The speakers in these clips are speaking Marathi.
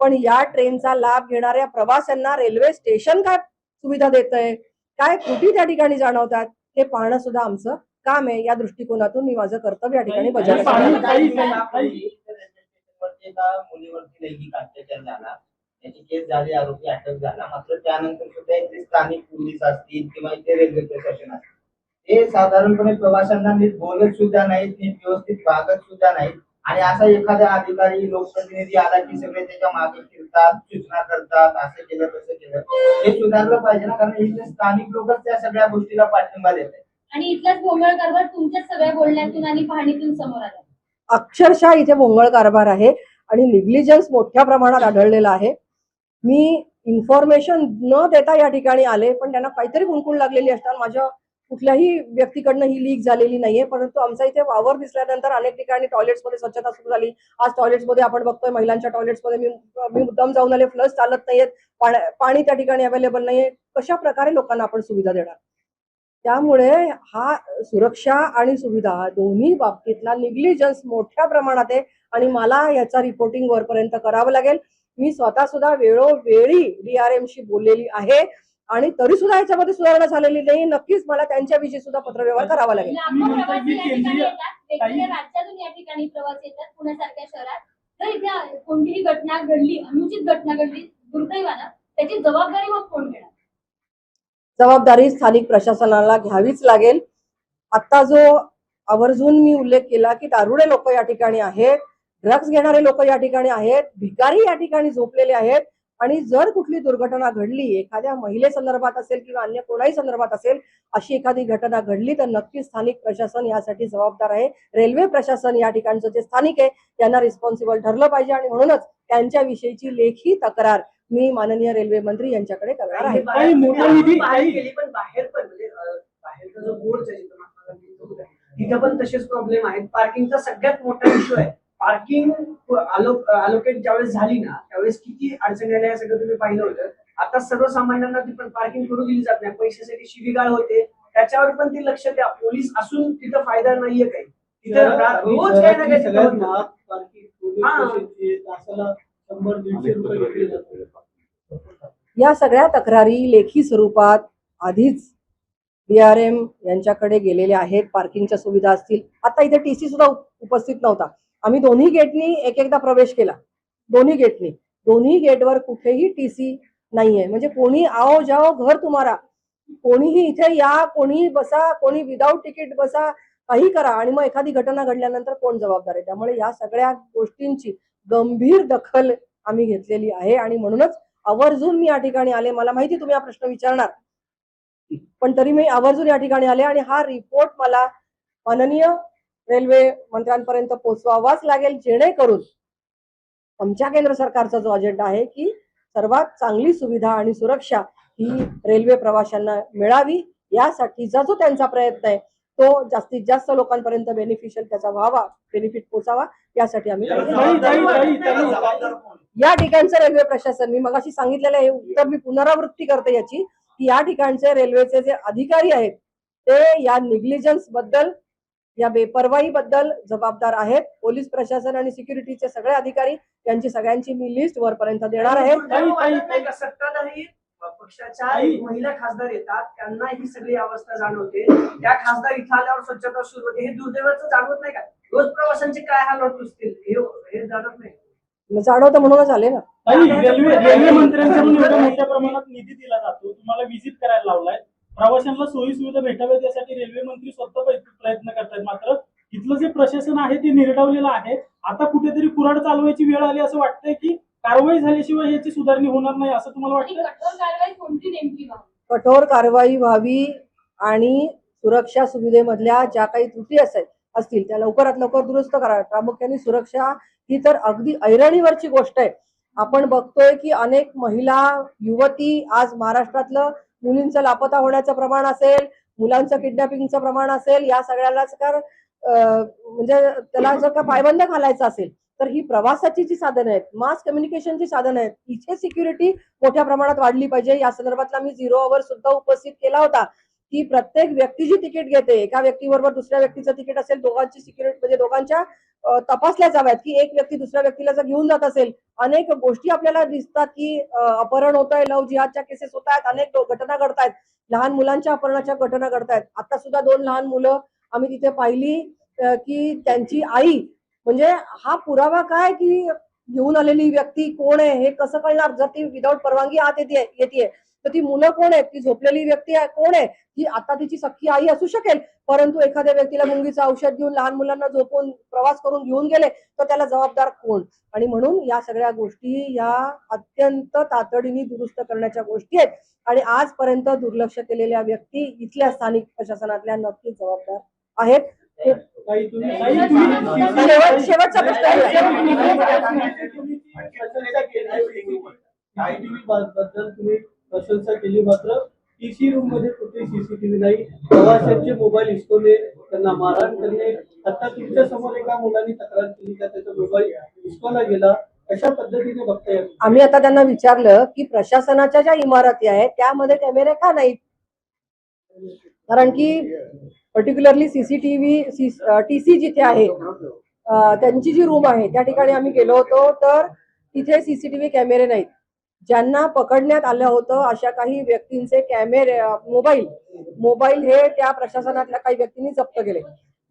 पण या ट्रेनचा लाभ घेणाऱ्या प्रवाशांना रेल्वे स्टेशन काय सुविधा देतंय, काय त्रुटी त्या ठिकाणी जाणवतात हे पाहणं सुद्धा आमचं काम आहे. या दृष्टिकोनातून मी माझं कर्तव्य या ठिकाणी बजावत आहे. मुलीवरती लैंगिक अत्याचार झाला, त्याची केस झाली, आरोपी अटक झाला. मात्र त्यानंतर सुद्धा इथे स्थानिक पोलीस असतील किंवा इथे रेल्वे प्रशासन असतील, हे साधारणपणे प्रवाशांना नीट बोलत सुद्धा नाहीत, नीट व्यवस्थित वागत सुद्धा नाहीत. आणि असा एखादा अधिकारी लोकप्रतिनिधी आला की सगळे त्याच्या मागे फिरतात, सूचना करतात, असं केलं तसं केलं. हे सुधारलं पाहिजे ना, कारण इथे स्थानिक लोकच त्या सगळ्या गोष्टीला पाठिंबा देतात. आणि इथलाच भोंगळ कारभार तुमच्या सगळ्या बोलण्यातून आणि पाहणीतून समोर आला. अक्षरशः इथे भोंगळ कारभार आहे आणि निग्लिजन्स मोठ्या प्रमाणात आढळलेला आहे. मी इन्फॉर्मेशन न देता या ठिकाणी आले, पण त्यांना काहीतरी कुणकुण लागलेली असतात. माझ्या कुठल्याही व्यक्तीकडनं ही लीक झालेली नाहीये, परंतु आमचा इथे वावर दिसल्यानंतर अनेक ठिकाणी टॉयलेट्समध्ये स्वच्छता सुरू झाली. आज टॉयलेट्समध्ये आपण बघतोय महिलांच्या टॉयलेट्समध्ये मी मुद्दाम जाऊन आले, फ्लश चालत नाहीयेत, पाणी त्या ठिकाणी अवेलेबल नाहीये. कशा प्रकारे लोकांना आपण सुविधा देणार? त्यामुळे हा सुरक्षा आणि सुविधा दोन्ही बाबतीतला निग्लिजन्स मोठ्या प्रमाणात आहे आणि मला याचा रिपोर्टिंग वरपर्यंत करावं लागेल. मी स्वतः सुद्धा वेळोवेळी DRMशी बोललेली आहे आणि तरी सुद्धा याच्यामध्ये सुधारणा झालेली नाही. नक्कीच मला त्यांच्याविषयी सुद्धा पत्रव्यवहार करावा लागेल. राज्यातून या ठिकाणी प्रवास येतात पुण्यासारख्या शहरात. जर इथे कोणतीही घटना घडली, अनुचित घटना घडली दुर्दैवानं, त्याची जबाबदारी मग कोण घेणार? जबाबदारी स्थानिक प्रशासनाला घ्यावीच लागेल. आता जो आवर्जून मी उल्लेख केला की दारुडे लोक या ठिकाणी आहेत, ड्रग्ज घेणारे लोक या ठिकाणी आहेत, भिकारी या ठिकाणी झोपलेले आहेत आणि जर कुठली दुर्घटना घडली, एखाद्या महिलेसंदर्भात असेल किंवा अन्य कोणाही संदर्भात असेल, अशी एखादी घटना घडली तर नक्कीच स्थानिक प्रशासन यासाठी जबाबदार आहे. रेल्वे प्रशासन या ठिकाणचं जे स्थानिक आहे त्यांना रिस्पॉन्सिबल ठरलं पाहिजे आणि म्हणूनच त्यांच्याविषयीची लेखी तक्रार मी माननीय रेल्वे मंत्री यांच्याकडे करणार आहे. तिथं पण तसेच प्रॉब्लेम आहेत. पार्किंगचा सगळ्यात मोठा इश्यू आहे. पार्किंग अलोकेट ज्यावेळेस झाली ना, त्यावेळेस किती अडचणी आल्या सगळं तुम्ही पाहिलं होतं. आता सर्वसामान्यांना ती पण पार्किंग करू दिली जात नाही, पैशासाठी शिवीगाळ होते. त्याच्यावर पण ती लक्ष द्या. पोलीस असून तिथं फायदा नाहीये काही. तिथं रोज काही ना काही या सगळ्या तक्रारी लेखी स्वरूपात आधीच DRM यांच्याकडे गेलेल्या आहेत. पार्किंगच्या सुविधा असतील. आता इथे TC सुद्धा उपस्थित नव्हता. आम्ही दोन्ही गेटनी एकदा प्रवेश केला. दोन्ही गेटवर कुठेही TC नाहीये. म्हणजे कोणी आओ जाओ घर तुम्हारा, कोणीही इथे या, कोणी बसा, कोणी विदाऊट तिकीट बसा, काही करा आणि मग एखादी घटना घडल्यानंतर कोण जबाबदार आहे? त्यामुळे या सगळ्या गोष्टींची गंभीर दखल आम्ही घेतलेली आहे आणि म्हणूनच आवर्जून मी या ठिकाणी आले. मला माहिती तुम्ही हा प्रश्न विचारणार, पण तरी मी आवर्जून या ठिकाणी आले आणि हा रिपोर्ट मला माननीय रेल्वे मंत्र्यांपर्यंत पोहोचवावाच लागेल, जेणेकरून आमच्या केंद्र सरकारचा जो अजेंडा आहे की सर्वात चांगली सुविधा आणि सुरक्षा ही रेल्वे प्रवाशांना मिळावी, यासाठीचा जो त्यांचा प्रयत्न आहे तो जास्तीत जास्त लोकांपर्यंत बेनिफिशियल त्याचा व्हावा, बेनिफिट पोहोचावा, यासाठी आम्ही या ठिकाणचं रेल्वे प्रशासन, मी मगाशी सांगितलेलं आहे उत्तर, मी पुनरावृत्ती करते याची, की या ठिकाणचे रेल्वेचे जे अधिकारी आहेत ते या निग्लिजन्स बद्दल, या बेपरवाई बद्दल जबाबदार आहेत. पोलीस प्रशासन आणि सिक्युरिटीचे सगळे अधिकारी यांची सगळ्यांची मी लिस्ट वरपर्यंत देणार आहे. सत्ताधारी पक्षाच्या महिला खासदार येतात, त्यांना ही सगळी अवस्था जाणवते. त्या खासदार इथं आल्यावर स्वच्छता सुरू होते. हे दुर्दैवाचं जाणवत नाही का? रोज प्रवाशांचे काय हाल होत असतील हे जाणवत नाही. जाणवतं म्हणूनच आले ना. रेल्वे मंत्र्यांकडून एवढ्या मोठ्या प्रमाणात निधी दिला जातो, तुम्हाला व्हिजिट करायला लावलाय, प्रवाशांना सोयी सुविधा भेटाव्यात यासाठी रेल्वे मंत्री स्वतः प्रयत्न करतायत. मात्र इथलं जे प्रशासन आहे ते निर्डावलेलं आहे. आता कुठेतरी कुऱ्हाड चालवायची वेळ आली असं वाटतंय की कारवाई झाल्याशिवाय याची सुधारणा होणार नाही असं तुम्हाला वाटतं? कठोर कारवाई व्हावी आणि सुरक्षा सुविधेमधल्या ज्या काही त्रुटी असतील त्या लवकरात लवकर दुरुस्त करा. प्रामुख्याने सुरक्षा ही तर अगदी ऐरणीवरची गोष्ट आहे. आपण बघतोय की अनेक महिला, युवती आज महाराष्ट्रातलं मुलींचं लापता होण्याचं प्रमाण असेल, मुलांचं किडनॅपिंगचं प्रमाण असेल, या सगळ्यालाच म्हणजे त्याला जर का पायबंद घालायचा असेल तर ही प्रवासाची जी साधनं आहेत, मास कम्युनिकेशनची साधनं आहेत, इथे सिक्युरिटी मोठ्या प्रमाणात वाढली पाहिजे. या संदर्भातला मी 0 आवर सुद्धा उपस्थित केला होता की प्रत्येक व्यक्ती जी तिकीट घेते, एका व्यक्तीबरोबर दुसऱ्या व्यक्तीचं तिकीट असेल, दोघांची सिक्युरिटी म्हणजे दोघांच्या तपासल्या जाव्यात की एक व्यक्ती दुसऱ्या व्यक्तीला जर घेऊन जात असेल. अनेक गोष्टी आपल्याला दिसतात की अपहरण होत आहे, लव्ह जिहादच्या केसेस होत आहेत, अनेक घटना घडतायत, लहान मुलांच्या अपहरणाच्या घटना घडतायत. आता सुद्धा 2 लहान मुलं आम्ही तिथे पाहिली की त्यांची आई, म्हणजे हा पुरावा काय की घेऊन आलेली व्यक्ती कोण आहे हे कसं कळणार? जर ती विदाऊट परवानगी आत येते तर ती मुलं कोण आहेत? ती झोपलेली व्यक्ती कोण आहे? ही आता तिची सख्खी आई असू शकेल, परंतु एखाद्या व्यक्तीला मुंगीचं औषध देऊन लहान मुलांना झोपून प्रवास करून घेऊन गेले तर त्याला जबाबदार कोण? आणि म्हणून या सगळ्या गोष्टी या अत्यंत तातडीने दुरुस्त करण्याच्या गोष्टी आहेत आणि आजपर्यंत दुर्लक्ष केलेल्या व्यक्ती इथल्या स्थानिक प्रशासनातल्या नक्कीच जबाबदार आहेत. शेवटचा प्रश्न बद्दल तुम्ही प्रशंसा केली, मात्र टीसी रूम मध्ये कुठे सीसीटीव्ही नाही, प्रवाशांचे मोबाईल हिसकवले, त्यांना मारहाण करणे. आता तुमच्या समोर एका मुलांनी तक्रार केली का त्याचा मोबाईल हिसकवला गेला, कशा पद्धतीने बघताय? आम्ही आता त्यांना विचारलं की प्रशासनाच्या ज्या इमारती आहेत त्यामध्ये कॅमेरे का नाहीत? कारण की पर्टिक्युलरली सीसीटीव्ही टीसी जिथे आहे त्यांची जी रूम आहे त्या ठिकाणी आम्ही गेलो होतो तर तिथे सीसीटीव्ही कॅमेरे नाहीत. ज्यांना पकडण्यात आलं होतं अशा काही व्यक्तींचे कॅमेरे मोबाईल हे त्या प्रशासनातल्या काही व्यक्तींनी जप्त केले.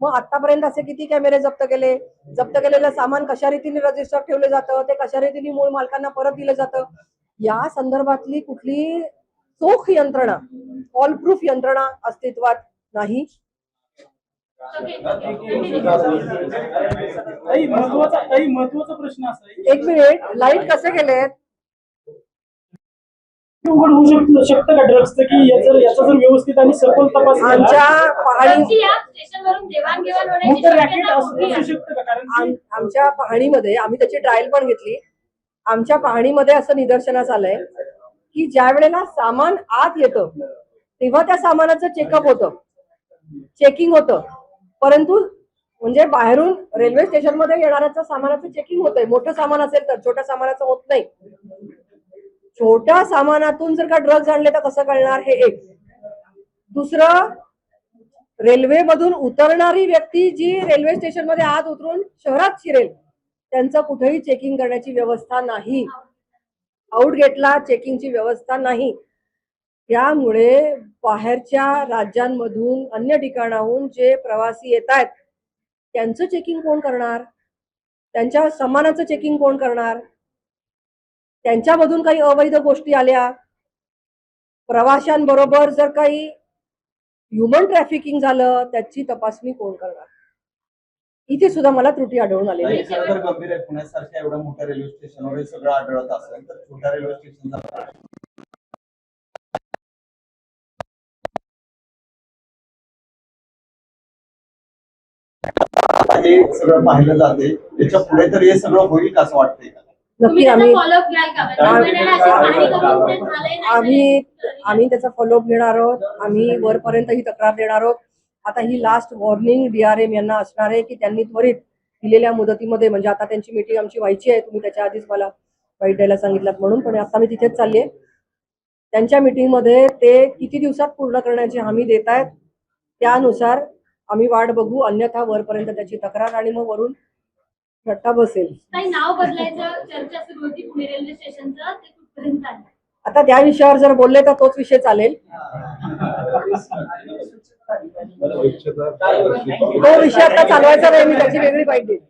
मग आतापर्यंत असे किती कॅमेरे जप्त केले? जप्त केलेलं सामान कशा रीतीने रजिस्टर ठेवलं जातं, ते कशा रीतीने मूळ मालकांना परत दिलं जातं, या संदर्भातली कुठली चोख यंत्रणा, ऑल प्रूफ यंत्रणा अस्तित्वात नाही. महत्वाचा प्रश्न असा आहे, एक मिनिट, लाईट कसे केलेत? उघड होऊ शकतं का ड्रग्सचं की याचा जर व्यवस्थित आणि सखोल तपास केला आमच्या पाहणी त्यांची या स्टेशनवरून देवाणघेवाण होण्याची मग तर रॅकेट शक्यता मोठी असू आहे. शकतं का? कारण की आमच्या पाहणीमध्ये आम्ही त्याची ट्रायल पण घेतली. आमच्या पाहणीमध्ये असं निदर्शनास आलंय की ज्या वेळेला सामान आत येतं तेव्हा त्या सामानाचं चेकअप होतं, चेकिंग होतं, परंतु म्हणजे बाहेरून रेल्वे स्टेशनमध्ये येणाऱ्याचं सामानाचं चेकिंग होतंय. मोठं सामान असेल तर, छोट्या सामानाचं होत नाही. छोट्या सामानातून जर का ड्रग्ज आणले तर कसं कळणार? हे एक. दुसरं, रेल्वे मधून उतरणारी व्यक्ती जी रेल्वे स्टेशन मध्ये आत उतरून शहरात शिरेल त्यांचं कुठेही चेकिंग करण्याची व्यवस्था नाही. आउटगेटला चेकिंगची व्यवस्था नाही. त्यामुळे बाहेरच्या राज्यांमधून अन्य ठिकाणाहून जे प्रवासी येत आहेत त्यांचं चेकिंग कोण करणार? त्यांच्या सामानाचं चेकिंग कोण करणार? त्यांच्यामधून काही अवैध गोष्टी आल्या, प्रवाशांबरोबर जर काही ह्युमन ट्रॅफिकिंग झालं त्याची तपासणी कोण करणार? इथे सुद्धा मला त्रुटी आढळून आलेली आहे. खरं तर गंभीर आहे. पुण्यासारख्या एवढ्या मोठ्या रेल्वे स्टेशनवर हे सगळं आढळत असेल तर छोट्या रेल्वे स्टेशनचा हे सगळं पाहिलं जाते, त्याच्या पुढे तर हे सगळं होईल का असं वाटतंय का? नक्की आम्ही फॉलोअप घ्याल का? दर महिन्याला अशी पाहणी करून झालंय नाही आम्ही त्याचा फॉलोअप घेणार आहोत. आम्ही वरपर्यंत ही तक्रार देणार आहोत. आता ही लास्ट वॉर्निंग DRM यांना असणार आहे की त्यांनी त्वरित दिलेल्या मुदतीमध्ये, म्हणजे आता त्यांची मीटिंग आमची व्हायची आहे, तुम्ही त्याच्या आधीच मला वाईट द्यायला सांगितलं म्हणून, पण आता मी तिथेच चालली आहे. त्यांच्या मीटिंगमध्ये ते किती दिवसात पूर्ण करण्याची हमी देत आहेत त्यानुसार आम्ही वाट बघू, अन्यथा वरपर्यंत त्याची तक्रार आणि मग वरून रट्टा बसेल. काही नाव बदलायचं चर्चा सुरू होती पुणे रेल्वे स्टेशनचं, ते कुठपर्यंत आहे? आता त्या विषयावर जर बोलले तर तोच विषय चालेल. तो विषय आता चालवायचा नाही, मी त्याची वेगळी बाईट देईन.